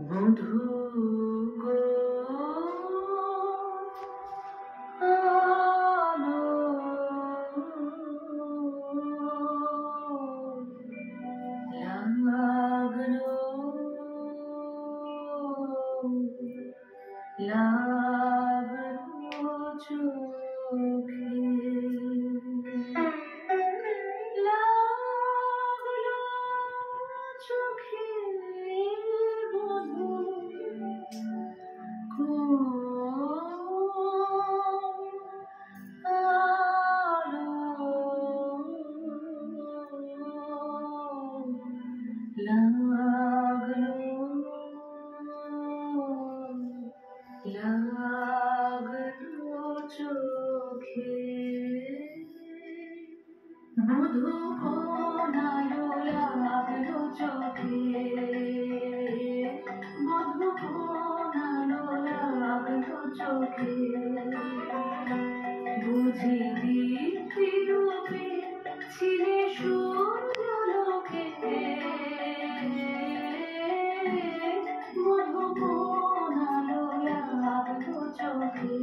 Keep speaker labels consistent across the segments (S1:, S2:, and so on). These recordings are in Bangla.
S1: মধু গো আলো লাগলো লাগলো চোখে লাগলো চোখে মধু লাগলো চোখে মধু কোনালো লাগলো চোখে মধু কোনালো লাগলো চোখে বুঝি দীপ্তি রূপে ছিলে সূর্যলোকে মধু কোনালো লাগলো চোখে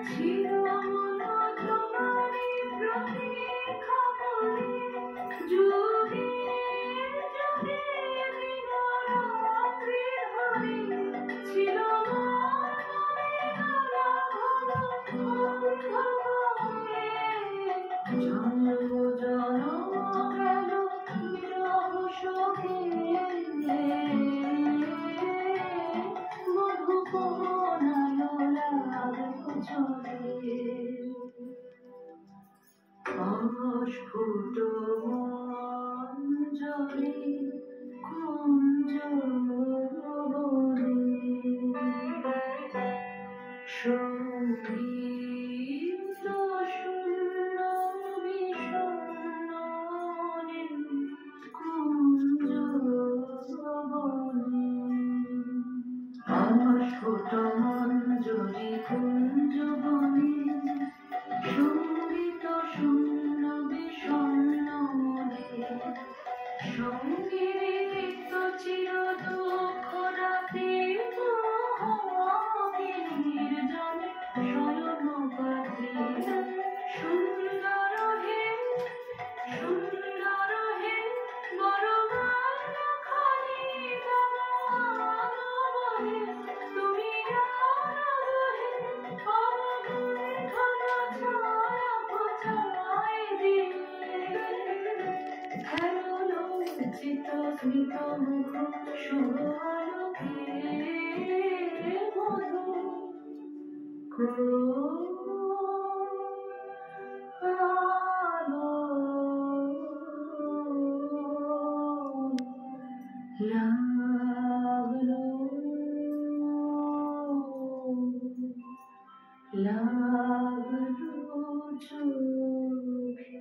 S1: ছিল মনো তোমারি প্রতীক্ষা করে যুগে যুগে দিনরাত্রি ধরে ছিল জন্ম জনম গেল বিরহ শোকে মধু কোনালো লাগলো চোখে অস্ফুট মঞ্জরি কুঞ্জ বনে সঙ্গীত শূন্য বিষণ্ণ কুঞ্জ বনে অস্ফুট মঞ্জরি কুঞ্জ বনে সঙ্গীত শূন্য বিষণ্ণ মনে সঙ্গীত চির দুঃখ রাতে নির্জনে শয়ন পাতে সুন্দর হে বড় খালি তুমি চিত স্মিত মুখ শুভ আলোকে মধু আলো লাগলো লাগলো চোখে